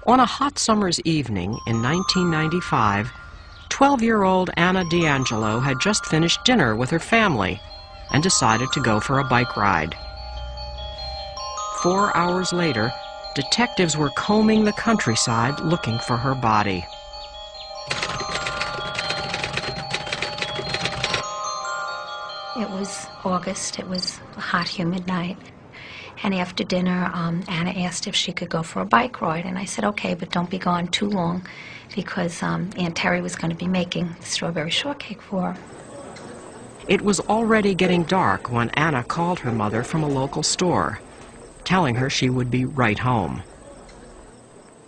On a hot summer's evening in 1995, 12-year-old Anna D'Angelo had just finished dinner with her family and decided to go for a bike ride. 4 hours later, detectives were combing the countryside looking for her body. It was August. It was a hot, humid night. And after dinner, Anna asked if she could go for a bike ride. And I said, okay, but don't be gone too long because Aunt Terry was going to be making strawberry shortcake for her. It was already getting dark when Anna called her mother from a local store, telling her she would be right home.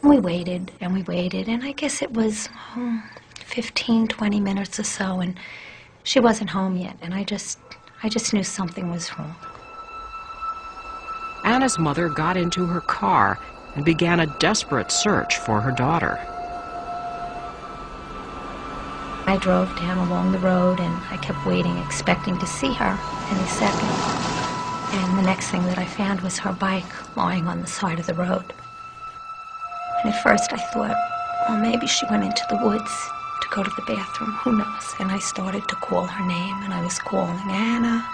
We waited, and I guess it was 15, 20 minutes or so, and she wasn't home yet, and I just knew something was wrong. Anna's mother got into her car and began a desperate search for her daughter. I drove down along the road, and I kept waiting, expecting to see her any second. And the next thing that I found was her bike lying on the side of the road. And at first I thought, well, maybe she went into the woods to go to the bathroom, who knows? And I started to call her name, and I was calling Anna,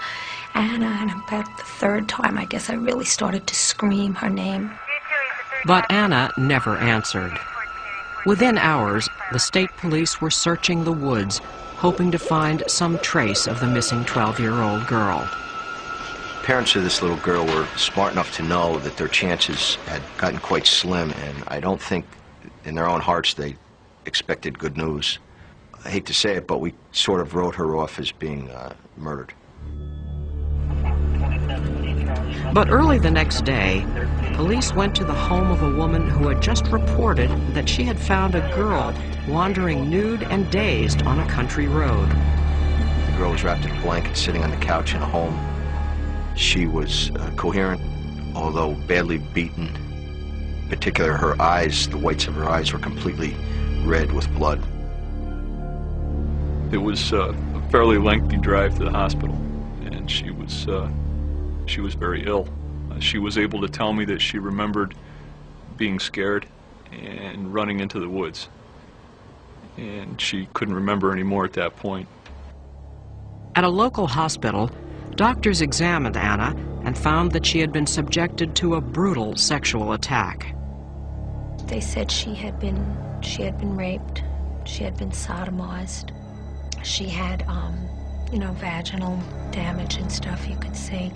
Anna, and about the third time, I guess I really started to scream her name. But Anna never answered. Within hours, the state police were searching the woods, hoping to find some trace of the missing 12-year-old girl. Parents of this little girl were smart enough to know that their chances had gotten quite slim, and I don't think in their own hearts they expected good news. I hate to say it, but we sort of wrote her off as being murdered. But early the next day, police went to the home of a woman who had just reported that she had found a girl wandering nude and dazed on a country road. The girl was wrapped in a blanket sitting on the couch in a home. She was coherent, although badly beaten. In particular, her eyes, the whites of her eyes were completely red with blood. It was a fairly lengthy drive to the hospital, and she was very ill. She was able to tell me that she remembered being scared and running into the woods, and she couldn't remember anymore at that point. At a local hospital, doctors examined Anna and found that she had been subjected to a brutal sexual attack. They said she had been raped, she had been sodomized, she had, vaginal damage and stuff, you could see.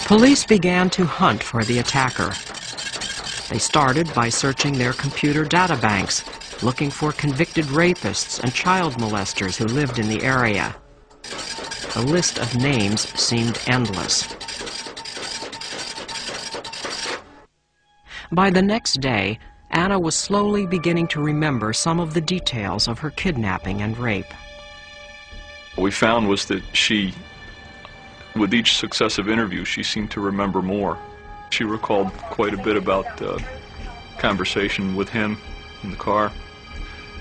Police began to hunt for the attacker. They started by searching their computer databanks, looking for convicted rapists and child molesters who lived in the area. The list of names seemed endless. By the next day, Anna was slowly beginning to remember some of the details of her kidnapping and rape. What we found was that she, with each successive interview, she seemed to remember more. She recalled quite a bit about the conversation with him in the car,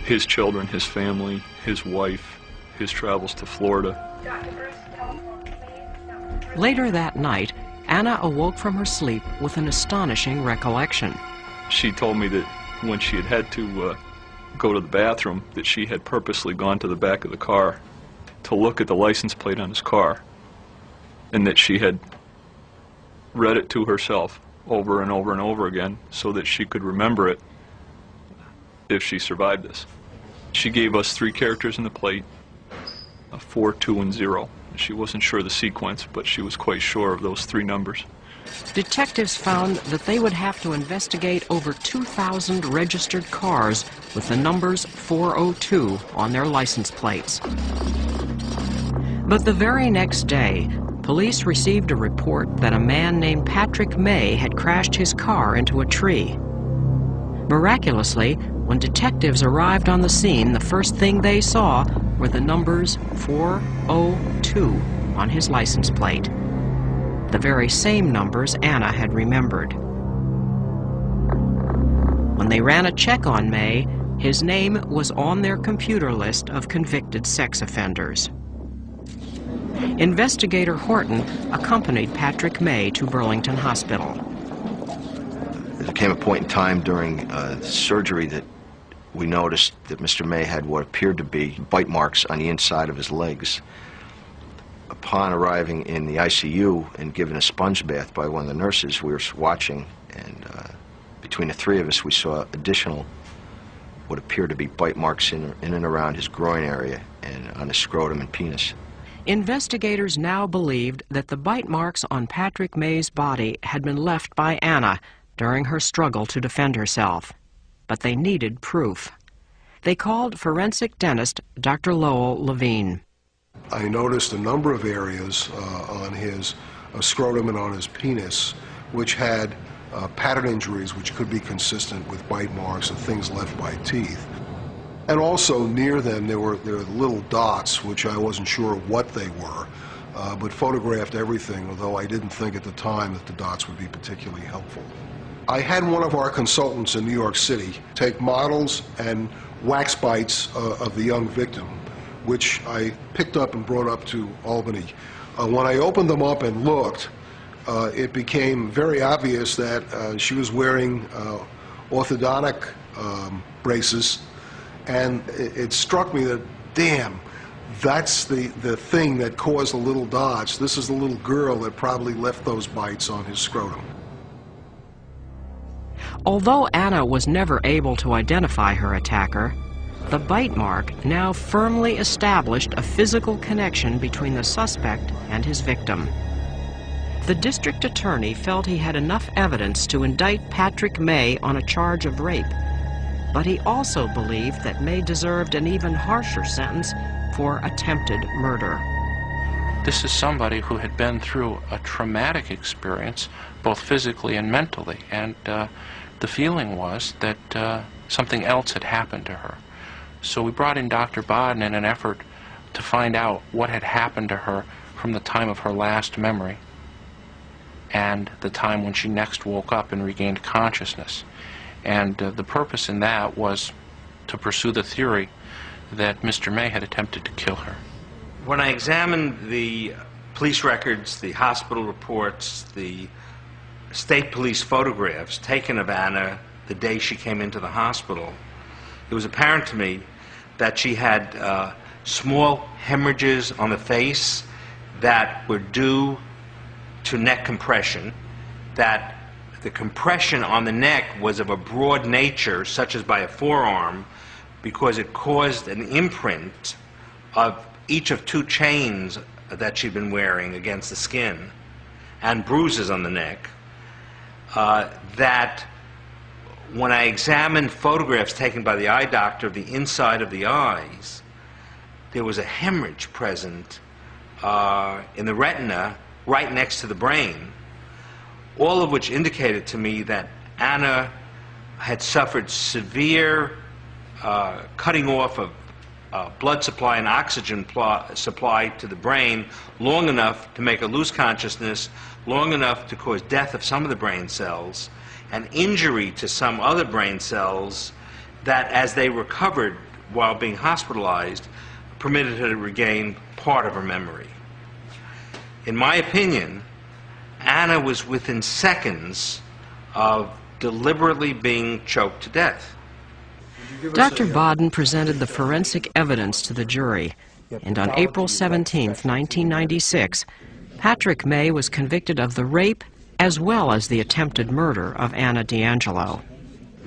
his children, his family, his wife, his travels to Florida. Later that night, Anna awoke from her sleep with an astonishing recollection. She told me that when she had to go to the bathroom, that she had purposely gone to the back of the car to look at the license plate on his car, and that she had read it to herself over and over and over again so that she could remember it if she survived this. She gave us 3 characters in the plate, 4, 2, and 0. She wasn't sure of the sequence, but she was quite sure of those 3 numbers. Detectives found that they would have to investigate over 2,000 registered cars with the numbers 402 on their license plates. But the very next day, police received a report that a man named Patrick May had crashed his car into a tree. Miraculously, when detectives arrived on the scene, the first thing they saw were the numbers 402 on his license plate, the very same numbers Anna had remembered. When they ran a check on May, his name was on their computer list of convicted sex offenders. Investigator Horton accompanied Patrick May to Burlington Hospital. The came a point in time during surgery that we noticed that Mr. May had what appeared to be bite marks on the inside of his legs. Upon arriving in the ICU and given a sponge bath by one of the nurses, we were watching, and between the three of us, we saw additional what appeared to be bite marks in and around his groin area and on his scrotum and penis. Investigators now believed that the bite marks on Patrick May's body had been left by Anna during her struggle to defend herself. But they needed proof. They called forensic dentist Dr. Lowell Levine. I noticed a number of areas on his scrotum and on his penis which had pattern injuries which could be consistent with bite marks and things left by teeth. And also near them there were little dots which I wasn't sure what they were, but photographed everything, although I didn't think at the time that the dots would be particularly helpful. I had one of our consultants in New York City take models and wax bites of the young victim, which I picked up and brought up to Albany. When I opened them up and looked, it became very obvious that she was wearing orthodontic braces, and it struck me that, damn, that's the thing that caused the little dots. This is the little girl that probably left those bites on his scrotum. Although Anna was never able to identify her attacker, the bite mark now firmly established a physical connection between the suspect and his victim. The district attorney felt he had enough evidence to indict Patrick May on a charge of rape, but he also believed that May deserved an even harsher sentence for attempted murder. This is somebody who had been through a traumatic experience, both physically and mentally, and the feeling was that something else had happened to her. So we brought in Dr. BADEN in an effort to find out what had happened to her from the time of her last memory and the time when she next woke up and regained consciousness. And the purpose in that was to pursue the theory that Mr. May had attempted to kill her. When I examined the police records, the hospital reports, the state police photographs taken of Anna the day she came into the hospital, it was apparent to me that she had small hemorrhages on the face that were due to neck compression, that the compression on the neck was of a broad nature, such as by a forearm, because it caused an imprint of each of two chains that she'd been wearing against the skin, and bruises on the neck, that when I examined photographs taken by the eye doctor of the inside of the eyes, there was a hemorrhage present in the retina right next to the brain, all of which indicated to me that Anna had suffered severe cutting off of blood supply and oxygen supply to the brain long enough to make her lose consciousness, long enough to cause death of some of the brain cells, and injury to some other brain cells that, as they recovered while being hospitalized, permitted her to regain part of her memory. In my opinion, Anna was within seconds of deliberately being choked to death. Dr. BADEN presented the forensic evidence to the jury, and on April 17, 1996, Patrick May was convicted of the rape as well as the attempted murder of Anna D'Angelo.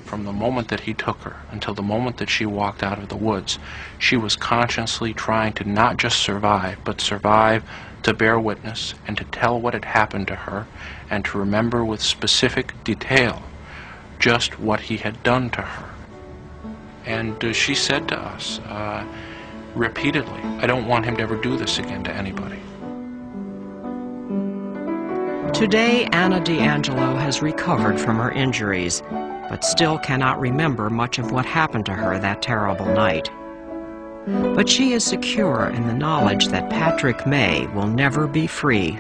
From the moment that he took her until the moment that she walked out of the woods, she was consciously trying to not just survive, but survive to bear witness and to tell what had happened to her and to remember with specific detail just what he had done to her. And she said to us repeatedly, "I don't want him to ever do this again to anybody." Today, Anna D'Angelo has recovered from her injuries, but still cannot remember much of what happened to her that terrible night. But she is secure in the knowledge that Patrick May will never be free